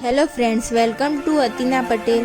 Hello friends, welcome to Atina Patel.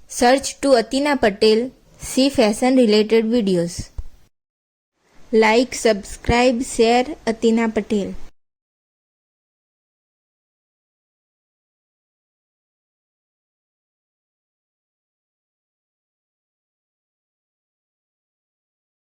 Search to Atina Patel, see fashion related videos. Like, subscribe, share Atina Patel.